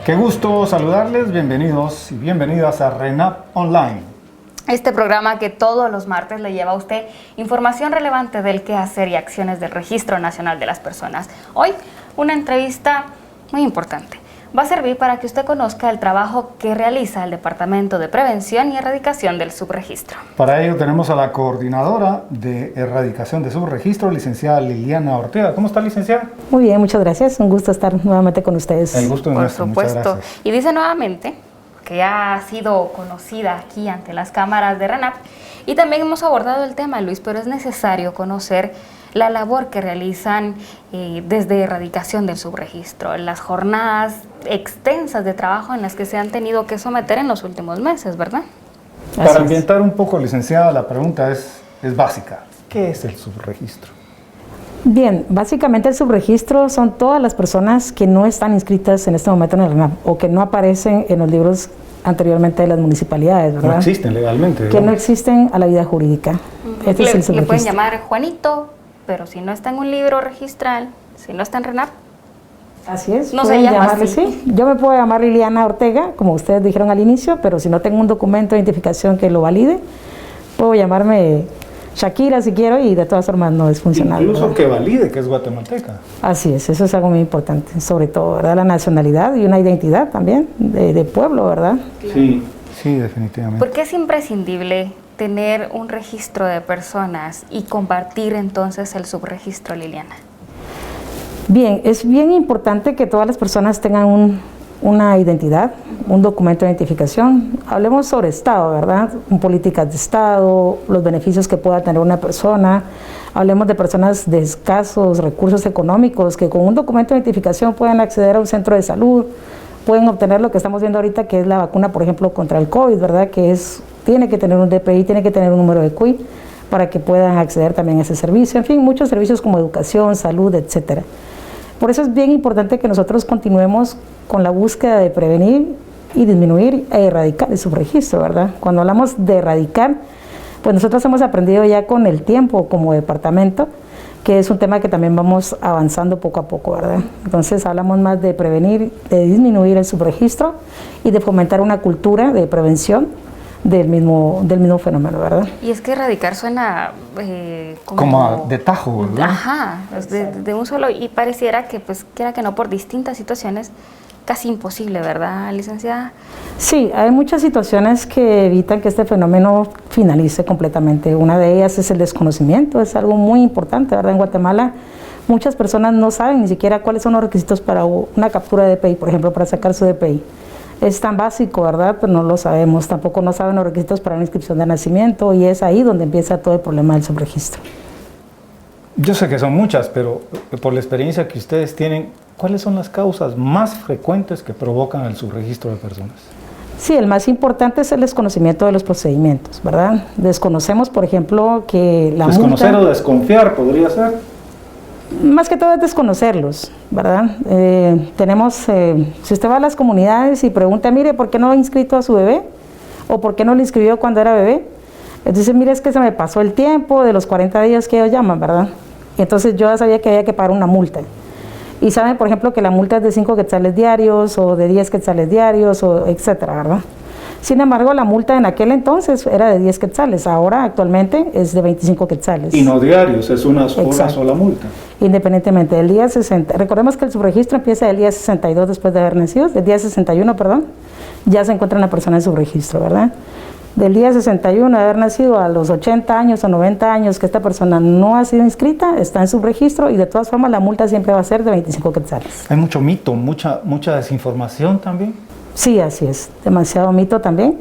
Qué gusto saludarles, bienvenidos y bienvenidas a RENAP Online. Este programa que todos los martes le lleva a usted información relevante del quehacer y acciones del Registro Nacional de las Personas. Hoy, una entrevista muy importante. Va a servir para que usted conozca el trabajo que realiza el Departamento de Prevención y Erradicación del Subregistro. Para ello tenemos a la coordinadora de Erradicación de Subregistro, licenciada Liliana Ortega. ¿Cómo está, licenciada? Muy bien, muchas gracias. Un gusto estar nuevamente con ustedes. El gusto es nuestro. Por supuesto. Y dice nuevamente que ya ha sido conocida aquí ante las cámaras de RENAP y también hemos abordado el tema, Luis, pero es necesario conocer la labor que realizan desde Erradicación del Subregistro, las jornadas extensas de trabajo en las que se han tenido que someter en los últimos meses, ¿verdad? Para ambientar un poco, licenciada, la pregunta es básica. ¿Qué es el subregistro? Bien, básicamente el subregistro son todas las personas que no están inscritas en este momento en el RENAP o que no aparecen en los libros anteriormente de las municipalidades, ¿verdad? No existen legalmente. Que no existen a la vida jurídica. Este es el subregistro. Le pueden llamar Juanito, pero si no está en un libro registral, si no está en RENAP, así es, no se llama así. Sí. Yo me puedo llamar Liliana Ortega, como ustedes dijeron al inicio, pero si no tengo un documento de identificación que lo valide, puedo llamarme Shakira si quiero y de todas formas no es funcional. Incluso, ¿verdad?, que valide que es guatemalteca. Así es, eso es algo muy importante, sobre todo, ¿verdad? La nacionalidad y una identidad también de pueblo, ¿verdad? Claro. Sí, sí, definitivamente. ¿Por qué es imprescindible tener un registro de personas y compartir entonces el subregistro, Liliana? Bien, es bien importante que todas las personas tengan una identidad, un documento de identificación. Hablemos sobre Estado, ¿verdad? Políticas de Estado, los beneficios que pueda tener una persona. Hablemos de personas de escasos recursos económicos que con un documento de identificación pueden acceder a un centro de salud, pueden obtener lo que estamos viendo ahorita, que es la vacuna, por ejemplo, contra el COVID, ¿verdad? Que tiene que tener un DPI, tiene que tener un número de CUI para que puedan acceder también a ese servicio. En fin, muchos servicios como educación, salud, etcétera. Por eso es bien importante que nosotros continuemos con la búsqueda de prevenir y disminuir e erradicar el subregistro, ¿verdad? Cuando hablamos de erradicar, pues nosotros hemos aprendido ya con el tiempo como departamento, que es un tema que también vamos avanzando poco a poco, ¿verdad? Entonces hablamos más de prevenir, de disminuir el subregistro y de fomentar una cultura de prevención del mismo fenómeno, ¿verdad? Y es que erradicar suena como de tajo, ¿verdad? Ajá, de un solo, y pareciera que, pues, quiera que no, por distintas situaciones, casi imposible, ¿verdad, licenciada? Sí, hay muchas situaciones que evitan que este fenómeno finalice completamente. Una de ellas es el desconocimiento, es algo muy importante, ¿verdad? En Guatemala muchas personas no saben ni siquiera cuáles son los requisitos para una captura de DPI, por ejemplo, para sacar su DPI. Es tan básico, ¿verdad? Pero no lo sabemos. Tampoco no saben los requisitos para una inscripción de nacimiento y es ahí donde empieza todo el problema del subregistro. Yo sé que son muchas, pero por la experiencia que ustedes tienen, ¿cuáles son las causas más frecuentes que provocan el subregistro de personas? Sí, el más importante es el desconocimiento de los procedimientos, ¿verdad? Desconocemos, por ejemplo, que la Desconocer o desconfiar podría ser. Más que todo es desconocerlos, ¿verdad? Si usted va a las comunidades y pregunta, mire, ¿por qué no ha inscrito a su bebé? ¿O por qué no lo inscribió cuando era bebé? Entonces, mire, es que se me pasó el tiempo de los 40 días que ellos llaman, ¿verdad? Y entonces yo ya sabía que había que pagar una multa. Y saben, por ejemplo, que la multa es de 5 quetzales diarios o de 10 quetzales diarios, o etcétera, ¿verdad? Sin embargo, la multa en aquel entonces era de 10 quetzales, ahora actualmente es de 25 quetzales. Y no diarios, es una sola multa. Independientemente del día 60, recordemos que el subregistro empieza del día 62 después de haber nacido, del día 61, perdón, ya se encuentra una persona en subregistro, ¿verdad? Del día 61 de haber nacido a los 80 años o 90 años que esta persona no ha sido inscrita, está en subregistro y de todas formas la multa siempre va a ser de 25 quetzales. Hay mucho mito, mucha desinformación también. Sí, así es, demasiado mito también.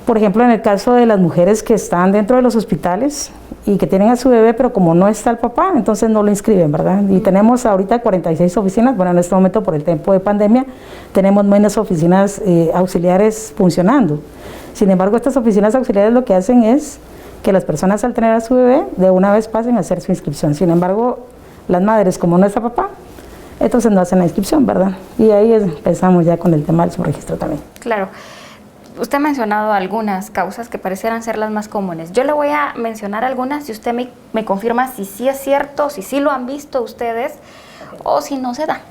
Por ejemplo, en el caso de las mujeres que están dentro de los hospitales y que tienen a su bebé, pero como no está el papá, entonces no lo inscriben, ¿verdad? Y tenemos ahorita 46 oficinas, bueno, en este momento por el tiempo de pandemia, tenemos menos oficinas auxiliares funcionando. Sin embargo, estas oficinas auxiliares lo que hacen es que las personas al tener a su bebé, de una vez pasen a hacer su inscripción. Sin embargo, las madres, como no está papá, entonces no hacen la inscripción, ¿verdad? Y ahí empezamos ya con el tema del subregistro también. Claro. Usted ha mencionado algunas causas que parecieran ser las más comunes. Yo le voy a mencionar algunas y usted me confirma si sí es cierto, si sí lo han visto ustedes o si no se da.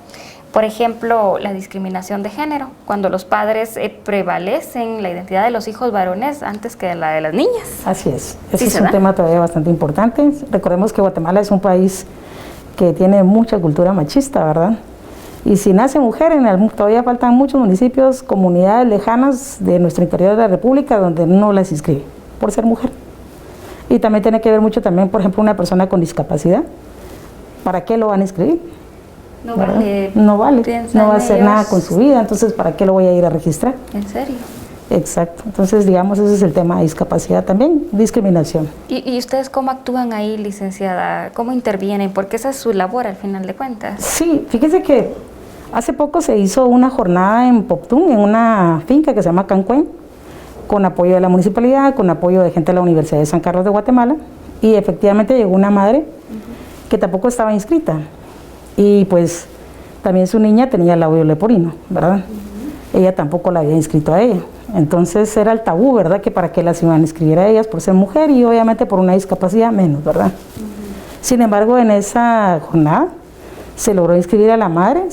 Por ejemplo, la discriminación de género, cuando los padres prevalecen la identidad de los hijos varones antes que la de las niñas. Así es. Ese ¿Sí es se un da? tema todavía bastante importante. Recordemos que Guatemala es un país que tiene mucha cultura machista, ¿verdad? Y si nace mujer, todavía faltan muchos municipios, comunidades lejanas de nuestro interior de la República donde no las inscribe por ser mujer. Y también tiene que ver mucho también, por ejemplo, una persona con discapacidad. ¿Para qué lo van a inscribir? No ¿Verdad? vale. No vale, Piensan no va a hacer ellos. nada con su vida, entonces ¿para qué lo voy a ir a registrar? ¿En serio? Exacto, entonces digamos ese es el tema de discapacidad también, discriminación. ¿Y ustedes cómo actúan ahí, licenciada? ¿Cómo intervienen? Porque esa es su labor al final de cuentas. Sí, fíjese que hace poco se hizo una jornada en Poptún, en una finca que se llama Cancuén, con apoyo de la municipalidad, con apoyo de gente de la Universidad de San Carlos de Guatemala, y efectivamente llegó una madre que tampoco estaba inscrita, y pues también su niña tenía el labio leporino, ¿verdad? Ella tampoco la había inscrito a ella. Entonces era el tabú, ¿verdad? Que para qué las iban a inscribir a ellas por ser mujer y obviamente por una discapacidad menos, ¿verdad? Sin embargo, en esa jornada se logró inscribir a la madre,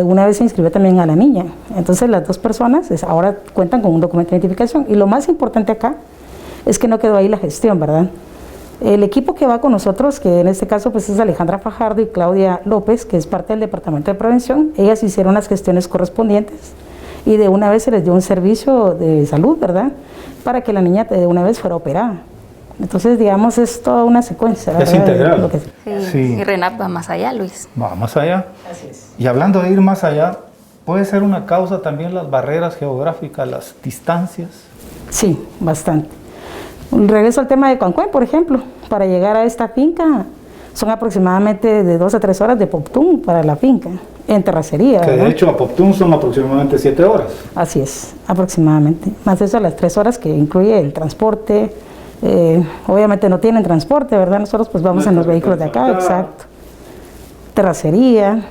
una vez se inscribió también a la niña. Entonces las dos personas ahora cuentan con un documento de identificación. Y lo más importante acá es que no quedó ahí la gestión, ¿verdad? El equipo que va con nosotros, que en este caso pues es Alejandra Fajardo y Claudia López, que es parte del Departamento de Prevención, ellas hicieron las gestiones correspondientes y de una vez se les dio un servicio de salud, ¿verdad? Para que la niña de una vez fuera operada. Entonces, digamos, es toda una secuencia. Es ¿verdad? integral. Lo que- Sí. Y RENAP va más allá, Luis. Va más allá. Así es. Y hablando de ir más allá, ¿puede ser una causa también las barreras geográficas, las distancias? Sí, bastante. Regreso al tema de Cancuén, por ejemplo. Para llegar a esta finca son aproximadamente de 2 a 3 horas de Poptún para la finca, en terracería. Que de ¿verdad? hecho a Poptún son aproximadamente 7 horas. Así es, aproximadamente. Más eso a las 3 horas que incluye el transporte. Obviamente no tienen transporte, ¿verdad? Nosotros pues vamos No en los hay vehículos de acá, transporte. exacto. Terracería,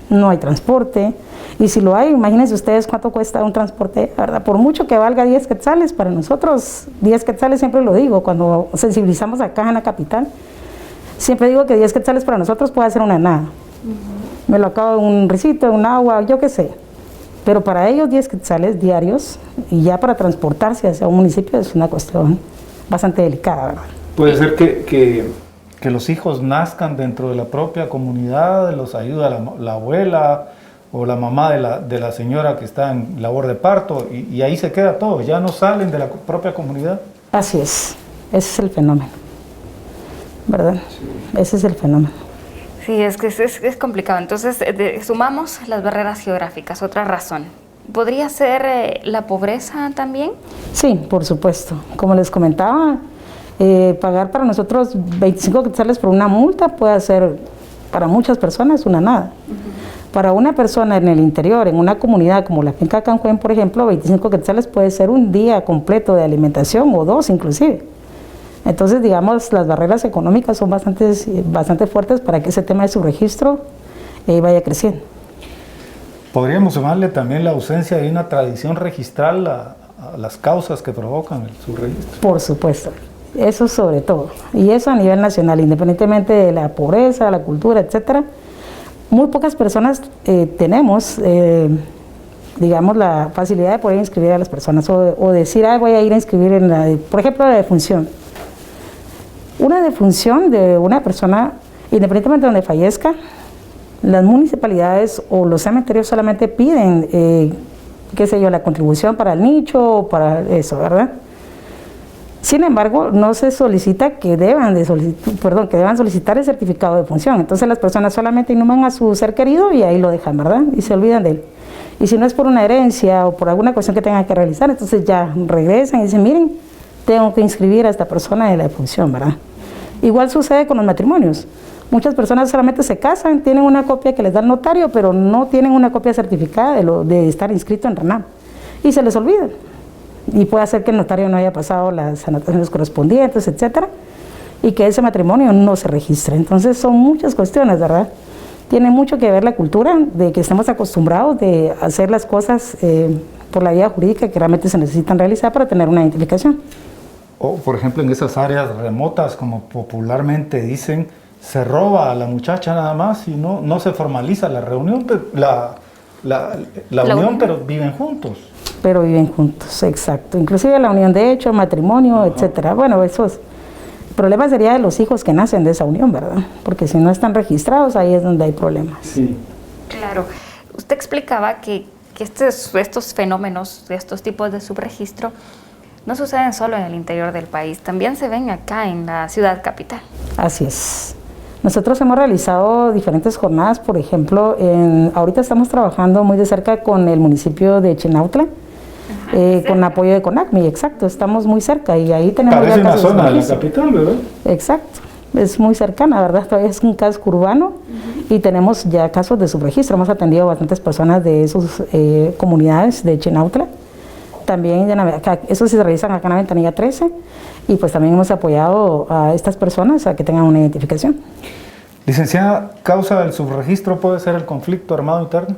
no hay transporte. Y si lo hay, imagínense ustedes cuánto cuesta un transporte, ¿verdad? Por mucho que valga 10 quetzales, para nosotros 10 quetzales siempre lo digo, cuando sensibilizamos acá en la capital, siempre digo que 10 quetzales para nosotros puede ser una nada. Me lo acabo en un risito, en un agua, yo qué sé. Pero para ellos 10 quetzales diarios y ya para transportarse hacia un municipio es una cuestión bastante delicada, ¿verdad? Puede ser que los hijos nazcan dentro de la propia comunidad, los ayuda la abuela o la mamá de la señora que está en labor de parto y ahí se queda todo, ya no salen de la propia comunidad. Así es, ese es el fenómeno, ¿verdad? Sí. Ese es el fenómeno. Sí, es que es complicado. Entonces, sumamos las barreras geográficas, otra razón. ¿Podría ser la pobreza también? Sí, por supuesto. Como les comentaba, pagar para nosotros 25 quetzales por una multa puede ser para muchas personas una nada. Para una persona en el interior, en una comunidad como la finca Cancuén, por ejemplo, 25 quetzales puede ser un día completo de alimentación o 2 inclusive. Entonces, digamos, las barreras económicas son bastante fuertes para que ese tema de subregistro vaya creciendo. ¿Podríamos sumarle también la ausencia de una tradición registral a las causas que provocan el subregistro? Por supuesto, eso sobre todo. Y eso a nivel nacional, independientemente de la pobreza, la cultura, etcétera. Muy pocas personas tenemos, digamos, la facilidad de poder inscribir a las personas o decir, voy a ir a inscribir por ejemplo, la defunción. Una defunción de una persona, independientemente de donde fallezca, las municipalidades o los cementerios solamente piden, qué sé yo, la contribución para el nicho o para eso, ¿verdad? Sin embargo, no se solicita que deban solicitar el certificado de defunción. Entonces las personas solamente inhuman a su ser querido y ahí lo dejan, ¿verdad? Y se olvidan de él. Y si no es por una herencia o por alguna cuestión que tengan que realizar, entonces ya regresan y dicen, miren, tengo que inscribir a esta persona de la defunción, ¿verdad? Igual sucede con los matrimonios. Muchas personas solamente se casan, tienen una copia que les da el notario, pero no tienen una copia certificada de estar inscrito en RENAP. Y se les olvida. Y puede hacer que el notario no haya pasado las anotaciones correspondientes, etcétera, y que ese matrimonio no se registre. Entonces son muchas cuestiones, ¿verdad? Tiene mucho que ver la cultura de que estemos acostumbrados de hacer las cosas por la vía jurídica que realmente se necesitan realizar para tener una identificación. O, por ejemplo, en esas áreas remotas, como popularmente dicen, se roba a la muchacha nada más y no se formaliza la reunión, la unión, pero viven juntos. Pero viven juntos, exacto. Inclusive la unión de hecho, matrimonio, etcétera. Bueno, el problema sería de los hijos que nacen de esa unión, ¿verdad? Porque si no están registrados, ahí es donde hay problemas. Sí. Claro. Usted explicaba que estos fenómenos, estos tipos de subregistro, no suceden solo en el interior del país, también se ven acá en la ciudad capital. Así es. Nosotros hemos realizado diferentes jornadas, por ejemplo, ahorita estamos trabajando muy de cerca con el municipio de Chinautla, con apoyo de CONACMI, exacto, estamos muy cerca y ahí tenemos... Parece una zona de la capital, ¿verdad? Exacto, es muy cercana, ¿verdad? Todavía es un casco urbano y tenemos ya casos de subregistro, hemos atendido a bastantes personas de esas comunidades de Chinautla. También eso se realizan acá en la Ventanilla 13 y pues también hemos apoyado a estas personas a que tengan una identificación. Licenciada, ¿causa del subregistro puede ser el conflicto armado interno?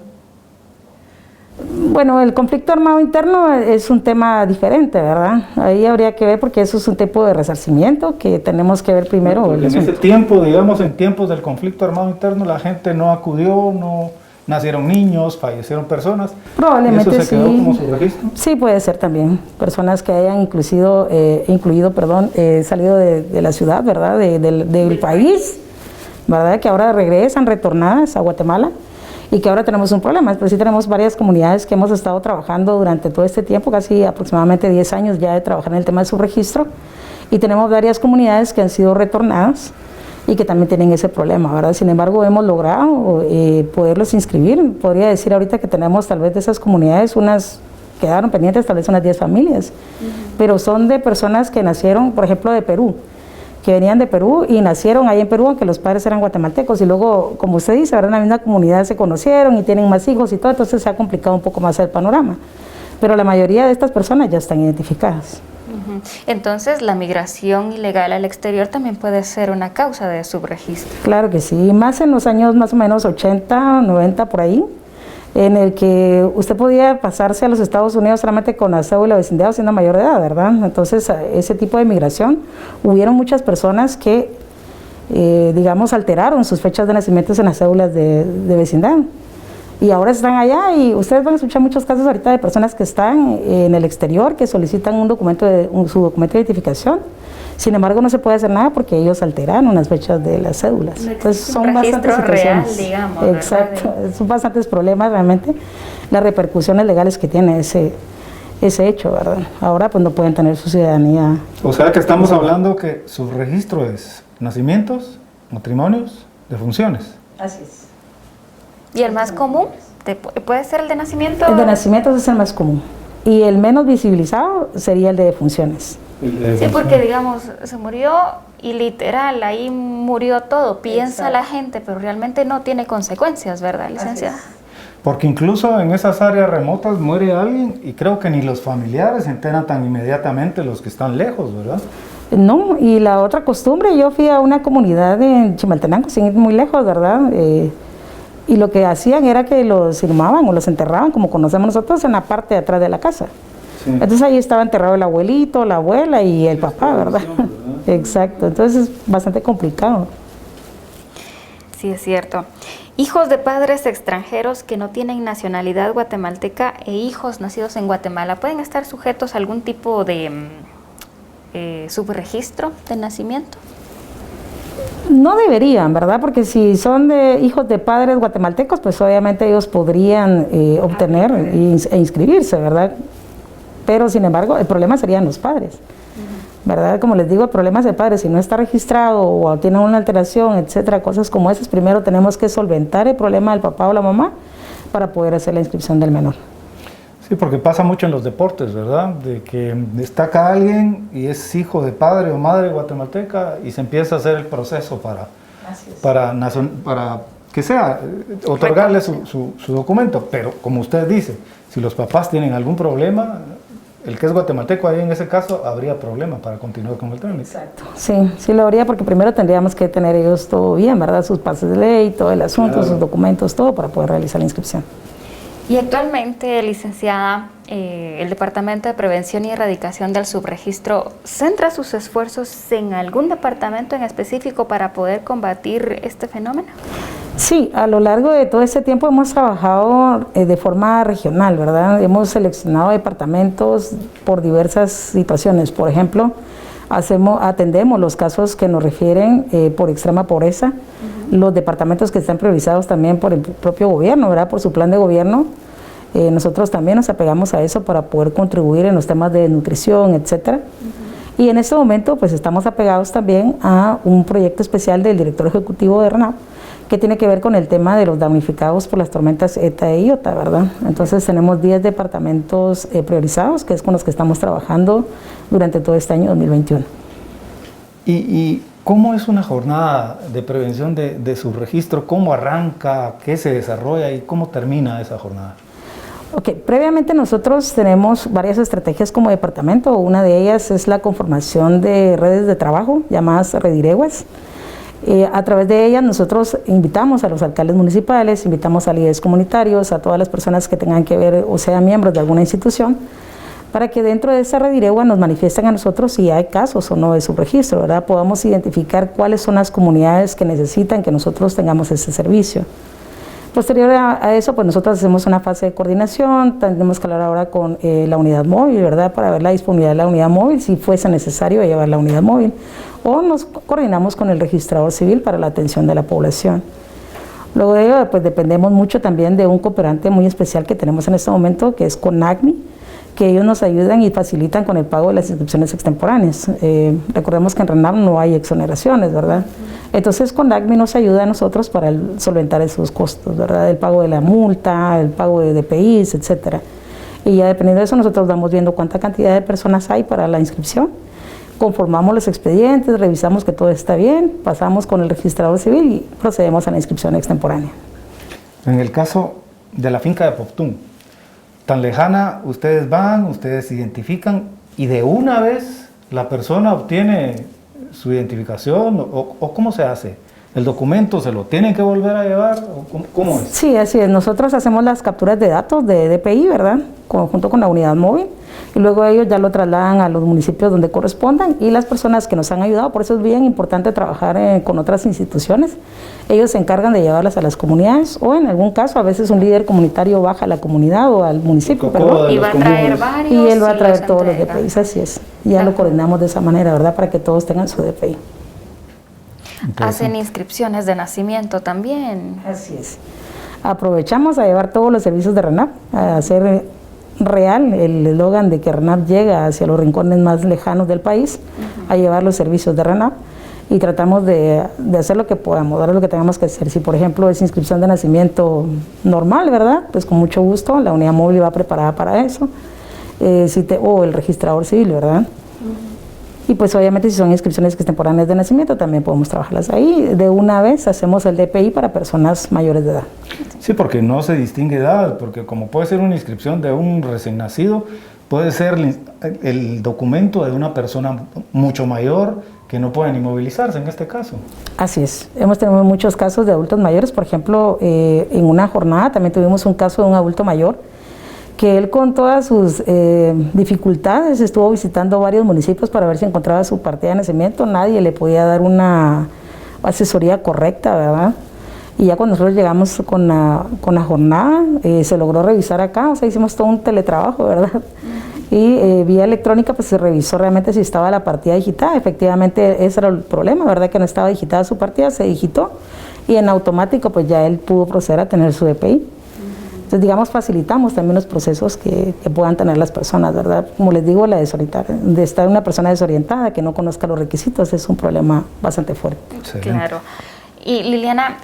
Bueno, el conflicto armado interno es un tema diferente, ¿verdad? Ahí habría que ver porque eso es un tipo de resarcimiento que tenemos que ver primero. En ese tiempo, digamos, en tiempos del conflicto armado interno, la gente no acudió, no... Nacieron niños, fallecieron personas. Probablemente ¿Eso se quedó como subregistro? Sí, puede ser también. Personas que hayan salido de la ciudad, ¿verdad? Del país, ¿verdad? Que ahora regresan retornadas a Guatemala y que ahora tenemos un problema. Pero sí tenemos varias comunidades que hemos estado trabajando durante todo este tiempo, casi aproximadamente 10 años ya de trabajar en el tema de subregistro. Y tenemos varias comunidades que han sido retornadas y que también tienen ese problema, ¿verdad? Sin embargo, hemos logrado poderlos inscribir. Podría decir ahorita que tenemos tal vez de esas comunidades, quedaron pendientes tal vez unas 10 familias, pero son de personas que nacieron, por ejemplo, de Perú, que venían de Perú y nacieron ahí en Perú, aunque los padres eran guatemaltecos, y luego, como usted dice, ¿verdad? En la misma comunidad se conocieron y tienen más hijos y todo, entonces se ha complicado un poco más el panorama. Pero la mayoría de estas personas ya están identificadas. Entonces, la migración ilegal al exterior también puede ser una causa de subregistro. Claro que sí, más en los años más o menos 80, 90 por ahí, en el que usted podía pasarse a los Estados Unidos solamente con la cédula de vecindad siendo mayor de edad, ¿verdad? Entonces, ese tipo de migración, hubieron muchas personas que, digamos, alteraron sus fechas de nacimiento en las cédulas de vecindad. Y ahora están allá y ustedes van a escuchar muchos casos ahorita de personas que están en el exterior, que solicitan su documento de identificación. Sin embargo, no se puede hacer nada porque ellos alteraron las fechas de las cédulas. No, entonces son bastantes situaciones. Real, digamos, exacto, son bastantes problemas realmente, las repercusiones legales que tiene ese hecho, ¿verdad? Ahora pues no pueden tener su ciudadanía. O sea que estamos hablando que subregistro es nacimientos, matrimonios, defunciones. Así es. ¿Y el más común? ¿Puede ser el de nacimiento? El de nacimientos es el más común. Y el menos visibilizado sería el de defunciones. Sí, porque digamos, se murió y literal, ahí murió todo. Piensa la gente, pero realmente no tiene consecuencias, ¿verdad, licenciada? Porque incluso en esas áreas remotas muere alguien y creo que ni los familiares se enteran tan inmediatamente los que están lejos, ¿verdad? No, y la otra costumbre, yo fui a una comunidad en Chimaltenango, sin ir muy lejos, ¿verdad? Y lo que hacían era que los inhumaban o los enterraban, como conocemos nosotros, en la parte de atrás de la casa. Sí. Entonces ahí estaba enterrado el abuelito, la abuela y el papá, ¿verdad? Exacto, entonces es bastante complicado. Sí, es cierto. Hijos de padres extranjeros que no tienen nacionalidad guatemalteca e hijos nacidos en Guatemala, ¿pueden estar sujetos a algún tipo de subregistro de nacimiento? No deberían, ¿verdad? Porque si son de hijos de padres guatemaltecos, pues obviamente ellos podrían obtener e inscribirse, ¿verdad? Pero sin embargo, el problema serían los padres, ¿verdad? Como les digo, el problema es el padre. Si no está registrado o tiene una alteración, etcétera, cosas como esas, primero tenemos que solventar el problema del papá o la mamá para poder hacer la inscripción del menor. Sí, porque pasa mucho en los deportes, ¿verdad? De que destaca alguien y es hijo de padre o madre guatemalteca y se empieza a hacer el proceso para que sea, otorgarle su documento. Pero como usted dice, si los papás tienen algún problema, el que es guatemalteco ahí en ese caso habría problema para continuar con el trámite. Exacto. Sí lo habría porque primero tendríamos que tener ellos todo bien, ¿verdad? Sus pases de ley, todo el asunto, claro, sus documentos, todo para poder realizar la inscripción. Y actualmente, licenciada, el Departamento de Prevención y Erradicación del Subregistro centra sus esfuerzos en algún departamento en específico para poder combatir este fenómeno. Sí, a lo largo de todo este tiempo hemos trabajado de forma regional, ¿verdad? Hemos seleccionado departamentos por diversas situaciones. Por ejemplo, atendemos los casos que nos refieren por extrema pobreza, los departamentos que están priorizados también por el propio gobierno, ¿verdad? Por su plan de gobierno. Nosotros también nos apegamos a eso para poder contribuir en los temas de nutrición, etcétera. Y en este momento pues estamos apegados también a un proyecto especial del director ejecutivo de RENAP que tiene que ver con el tema de los damnificados por las tormentas ETA e IOTA, ¿verdad? Entonces tenemos 10 departamentos priorizados, que es con los que estamos trabajando durante todo este año 2021. ¿Y cómo es una jornada de prevención de subregistro? ¿Cómo arranca? ¿Qué se desarrolla? ¿Y cómo termina esa jornada? Ok, previamente nosotros tenemos varias estrategias como departamento. Una de ellas es la conformación de redes de trabajo llamadas redireguas. A través de ellas nosotros invitamos a los alcaldes municipales, invitamos a líderes comunitarios, a todas las personas que tengan que ver o sean miembros de alguna institución, para que dentro de esa rediregua nos manifiesten a nosotros si hay casos o no de subregistro, ¿verdad? Podamos identificar cuáles son las comunidades que necesitan que nosotros tengamos ese servicio. Posterior a eso, pues nosotros hacemos una fase de coordinación, tenemos que hablar ahora con la unidad móvil, ¿verdad? Para ver la disponibilidad de la unidad móvil, si fuese necesario llevar la unidad móvil. O nos coordinamos con el registrador civil para la atención de la población. Luego de ello, pues dependemos mucho también de un cooperante muy especial que tenemos en este momento, que es CONACMI, que ellos nos ayudan y facilitan con el pago de las inscripciones extemporáneas. Recordemos que en RENAP no hay exoneraciones, ¿verdad? Entonces CONACMI nos ayuda a nosotros para solventar esos costos, ¿verdad? El pago de la multa, el pago de DPIs, etcétera. Y ya dependiendo de eso nosotros vamos viendo cuánta cantidad de personas hay para la inscripción, conformamos los expedientes, revisamos que todo está bien, pasamos con el registrador civil y procedemos a la inscripción extemporánea. En el caso de la finca de Poptún, tan lejana, ustedes van, ustedes se identifican y de una vez la persona obtiene su identificación o ¿cómo se hace? ¿El documento se lo tienen que volver a llevar? ¿O cómo es? Sí, así es. Nosotros hacemos las capturas de datos de DPI, ¿verdad? Junto con la unidad móvil. Y luego ellos ya lo trasladan a los municipios donde correspondan y las personas que nos han ayudado, por eso es bien importante trabajar con otras instituciones. Ellos se encargan de llevarlas a las comunidades o en algún caso a veces un líder comunitario baja a la comunidad o al municipio. Y va a traer varios. Y él va a traer todos los DPIs, así es. Ya lo coordinamos de esa manera, ¿verdad? Para que todos tengan su DPI. Hacen inscripciones de nacimiento también. Así es. Aprovechamos a llevar todos los servicios de RENAP, a hacer real el eslogan de que RENAP llega hacia los rincones más lejanos del país, a llevar los servicios de RENAP y tratamos de hacer lo que podamos, dar lo que tengamos que hacer. Si por ejemplo es inscripción de nacimiento normal, ¿verdad? Pues con mucho gusto, la unidad móvil va preparada para eso, o el registrador civil, ¿verdad? Y pues obviamente si son inscripciones extemporáneas de nacimiento también podemos trabajarlas ahí. De una vez hacemos el DPI para personas mayores de edad. Sí, porque no se distingue edad, porque como puede ser una inscripción de un recién nacido, puede ser el documento de una persona mucho mayor que no puede ni movilizarse en este caso. Así es. Hemos tenido muchos casos de adultos mayores. Por ejemplo, en una jornada también tuvimos un caso de un adulto mayor que él con todas sus dificultades estuvo visitando varios municipios para ver si encontraba su partida de nacimiento. Nadie le podía dar una asesoría correcta, ¿verdad? Y ya cuando nosotros llegamos con la jornada, se logró revisar acá, o sea, hicimos todo un teletrabajo, ¿verdad? Y vía electrónica pues se revisó realmente si estaba la partida digitada. Efectivamente ese era el problema, ¿verdad? Que no estaba digitada su partida, se digitó y en automático pues ya él pudo proceder a tener su DPI. Entonces, digamos, facilitamos también los procesos que puedan tener las personas, ¿verdad? Como les digo, de estar una persona desorientada, que no conozca los requisitos, es un problema bastante fuerte. Excelente. Claro. Y Liliana,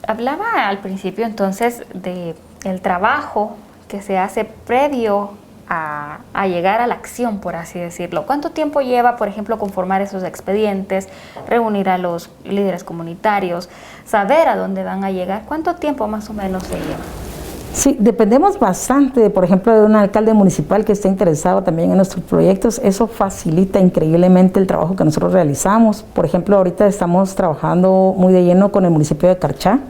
hablaba al principio entonces del trabajo que se hace previo a llegar a la acción, por así decirlo. ¿Cuánto tiempo lleva, por ejemplo, conformar esos expedientes, reunir a los líderes comunitarios, saber a dónde van a llegar? ¿Cuánto tiempo más o menos se lleva? Sí, dependemos bastante, por ejemplo, de un alcalde municipal que esté interesado también en nuestros proyectos. Eso facilita increíblemente el trabajo que nosotros realizamos. Por ejemplo, ahorita estamos trabajando muy de lleno con el municipio de Carchá.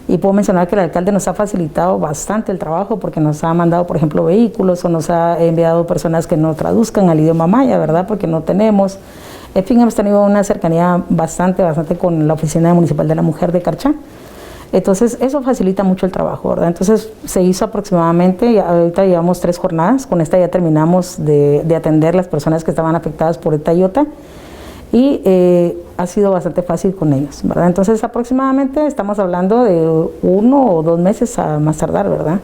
Y puedo mencionar que el alcalde nos ha facilitado bastante el trabajo porque nos ha mandado, por ejemplo, vehículos o nos ha enviado personas que nos traduzcan al idioma maya, ¿verdad? Porque no tenemos. En fin, hemos tenido una cercanía bastante con la Oficina Municipal de la Mujer de Carchá. Entonces, eso facilita mucho el trabajo, ¿verdad? Entonces, se hizo aproximadamente, ahorita llevamos 3 jornadas, con esta ya terminamos de atender las personas que estaban afectadas por esta iota. Y ha sido bastante fácil con ellos, ¿verdad? Entonces aproximadamente estamos hablando de 1 o 2 meses a más tardar, ¿verdad?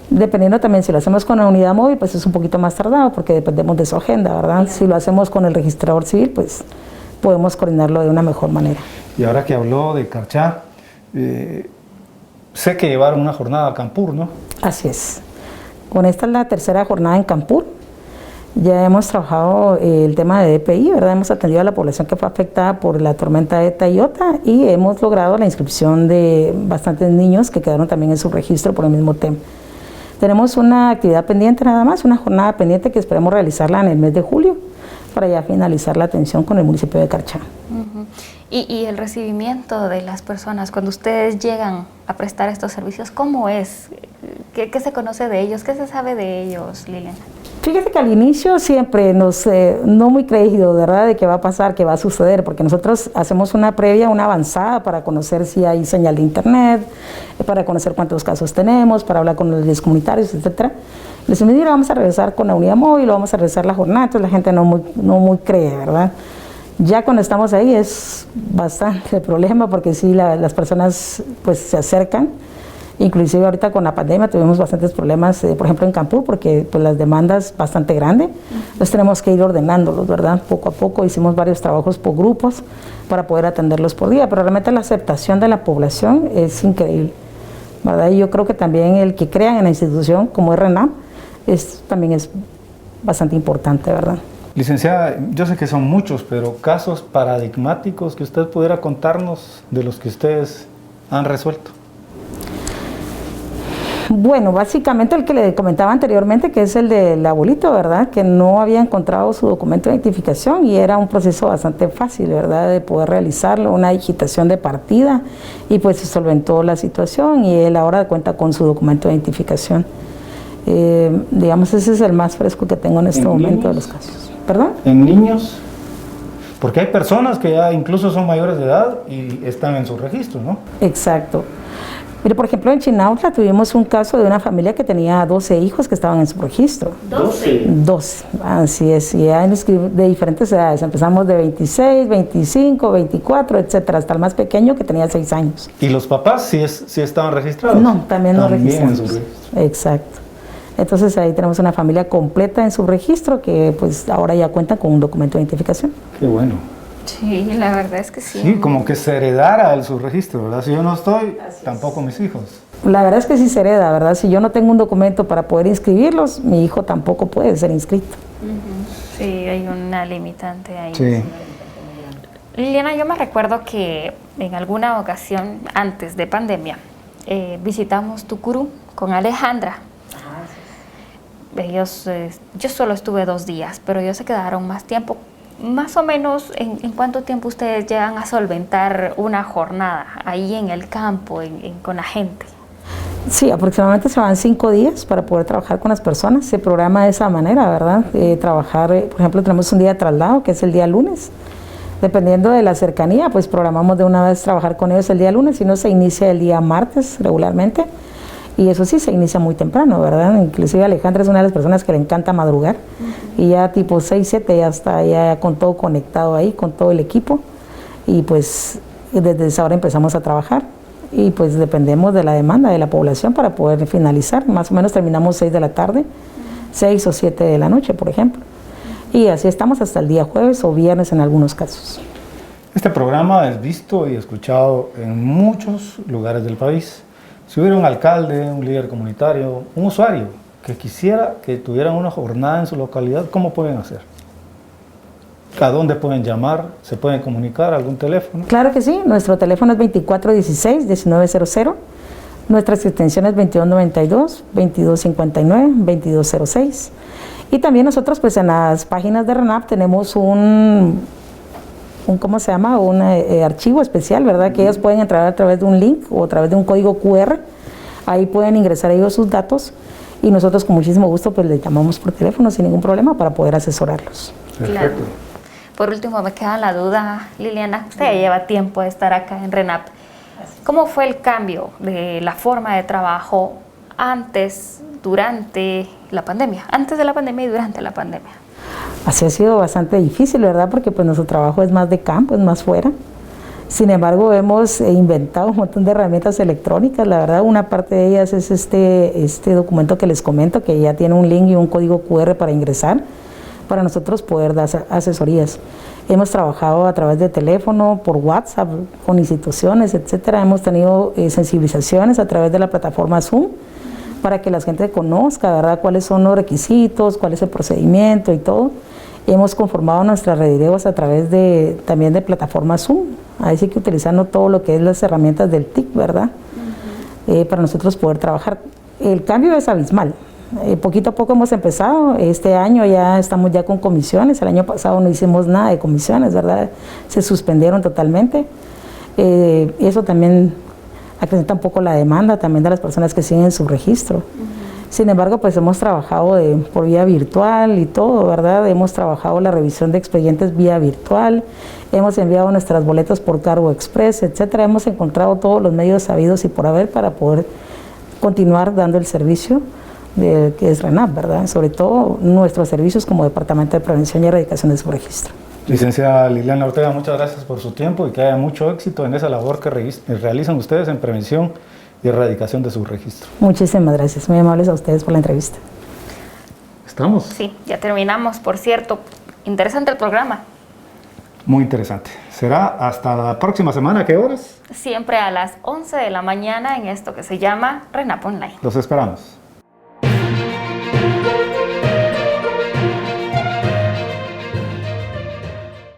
Dependiendo también si lo hacemos con la unidad móvil, pues es un poquito más tardado porque dependemos de su agenda, ¿verdad? Si lo hacemos con el registrador civil, pues podemos coordinarlo de una mejor manera. Y ahora que habló de Carchá, sé que llevaron una jornada a Campur, ¿no? Así es. Con esta es la 3ª jornada en Campur. Ya hemos trabajado el tema de DPI, ¿verdad? Hemos atendido a la población que fue afectada por la tormenta ETA y IOTA y hemos logrado la inscripción de bastantes niños que quedaron también en su registro por el mismo tema. Tenemos una actividad pendiente nada más, una jornada pendiente que esperemos realizarla en el mes de julio para ya finalizar la atención con el municipio de Carchá. Y el recibimiento de las personas, cuando ustedes llegan a prestar estos servicios, ¿cómo es? ¿Qué se conoce de ellos? ¿Qué se sabe de ellos, Liliana? Fíjate que al inicio siempre no muy creído, ¿verdad?, de qué va a pasar, qué va a suceder, porque nosotros hacemos una previa, una avanzada para conocer si hay señal de internet, para conocer cuántos casos tenemos, para hablar con los líderes comunitarios, etcétera. Les decimos, mira, vamos a regresar con la unidad móvil, vamos a regresar la jornada, entonces la gente no muy cree, ¿verdad? Ya cuando estamos ahí es bastante el problema porque sí, las personas pues se acercan. Inclusive ahorita con la pandemia tuvimos bastantes problemas, por ejemplo en Campur, porque pues las demandas bastante grandes. Entonces tenemos que ir ordenándolos, ¿verdad? Poco a poco hicimos varios trabajos por grupos para poder atenderlos por día, pero realmente la aceptación de la población es increíble, ¿verdad? Y yo creo que también el que crean en la institución como es RENAP también es bastante importante, ¿verdad? Licenciada, yo sé que son muchos, pero casos paradigmáticos que usted pudiera contarnos de los que ustedes han resuelto. Bueno, básicamente el que le comentaba anteriormente, que es el del abuelito, ¿verdad? Que no había encontrado su documento de identificación y era un proceso bastante fácil, ¿verdad? De poder realizarlo, una digitación de partida y pues se solventó la situación y él ahora cuenta con su documento de identificación. Digamos, ese es el más fresco que tengo en este momento de los casos. ¿Perdón? ¿En niños? Porque hay personas que ya incluso son mayores de edad y están en su registro, ¿no? Exacto. Mire, por ejemplo, en Chinautla tuvimos un caso de una familia que tenía 12 hijos que estaban en su registro. 12. 12, así es, y hay de diferentes edades. Empezamos de 26, 25, 24, etcétera, hasta el más pequeño que tenía 6 años. ¿Y los papás sí estaban registrados? No, también no registramos. En su registro. Exacto. Entonces ahí tenemos una familia completa en su registro que pues ahora ya cuentan con un documento de identificación. Qué bueno. Sí, la verdad es que sí. Sí, como que se heredara el subregistro, ¿verdad? Si yo no estoy, tampoco mis hijos. La verdad es que sí se hereda, ¿verdad? Si yo no tengo un documento para poder inscribirlos, mi hijo tampoco puede ser inscrito. Sí, hay una limitante ahí. Sí. Liliana, yo me recuerdo que en alguna ocasión antes de pandemia visitamos Tucurú con Alejandra. Ellos, yo solo estuve 2 días, pero ellos se quedaron más tiempo. Más o menos, ¿en cuánto tiempo ustedes llegan a solventar una jornada ahí en el campo, con la gente? Sí, aproximadamente se van 5 días para poder trabajar con las personas. Se programa de esa manera, ¿verdad? Trabajar, por ejemplo, tenemos un día de traslado, que es el día lunes. Dependiendo de la cercanía, pues programamos de una vez trabajar con ellos el día lunes, si no se inicia el día martes regularmente. Y eso sí, se inicia muy temprano, ¿verdad? Inclusive Alejandra es una de las personas que le encanta madrugar. Y ya tipo 6, 7 ya está ya con todo conectado ahí, con todo el equipo. Y pues desde esa hora empezamos a trabajar. Y pues dependemos de la demanda de la población para poder finalizar. Más o menos terminamos 6 de la tarde, 6 o 7 de la noche, por ejemplo. Y así estamos hasta el día jueves o viernes en algunos casos. Este programa es visto y escuchado en muchos lugares del país. Si hubiera un alcalde, un líder comunitario, un usuario que quisiera que tuvieran una jornada en su localidad, ¿cómo pueden hacer? ¿A dónde pueden llamar? ¿Se pueden comunicar? ¿Algún teléfono? Claro que sí, nuestro teléfono es 2416-1900, nuestra extensión es 2292, 2259, 2206. Y también nosotros pues en las páginas de RENAP tenemos un ¿cómo se llama? Un archivo especial, ¿verdad? Que ellos pueden entrar a través de un link o a través de un código QR. Ahí pueden ingresar ellos sus datos y nosotros con muchísimo gusto pues les llamamos por teléfono sin ningún problema para poder asesorarlos. Perfecto. Claro. Por último, me queda la duda, Liliana, usted ya lleva tiempo de estar acá en RENAP. ¿Cómo fue el cambio de la forma de trabajo antes, durante la pandemia? Antes de la pandemia y durante la pandemia. Así ha sido bastante difícil, ¿verdad? Porque pues nuestro trabajo es más de campo, es más fuera. Sin embargo, hemos inventado un montón de herramientas electrónicas. La verdad, una parte de ellas es este documento que les comento, que ya tiene un link y un código QR para ingresar, para nosotros poder dar asesorías. Hemos trabajado a través de teléfono, por WhatsApp, con instituciones, etcétera. Hemos tenido sensibilizaciones a través de la plataforma Zoom, para que la gente conozca, ¿verdad?, cuáles son los requisitos, cuál es el procedimiento y todo. Hemos conformado nuestras redireos a través también de plataforma Zoom, así que utilizando todo lo que es las herramientas del TIC, ¿verdad? Para nosotros poder trabajar. El cambio es abismal. Poquito a poco hemos empezado, este año ya estamos ya con comisiones, el año pasado no hicimos nada de comisiones, ¿verdad? Se suspendieron totalmente. Eso también acrecenta un poco la demanda también de las personas que siguen su registro. Sin embargo, pues hemos trabajado por vía virtual y todo, ¿verdad? Hemos trabajado la revisión de expedientes vía virtual, hemos enviado nuestras boletas por cargo express, etcétera. Hemos encontrado todos los medios sabidos y por haber para poder continuar dando el servicio que es RENAP, ¿verdad? Sobre todo nuestros servicios como Departamento de Prevención y Erradicación de su registro. Licenciada Liliana Ortega, muchas gracias por su tiempo y que haya mucho éxito en esa labor que realizan ustedes en prevención y erradicación de su registro. Muchísimas gracias, muy amables a ustedes por la entrevista. ¿Estamos? Sí, ya terminamos, por cierto. Interesante el programa. Muy interesante. ¿Será hasta la próxima semana? ¿A qué horas? Siempre a las 11 de la mañana en esto que se llama RENAP Online. Los esperamos.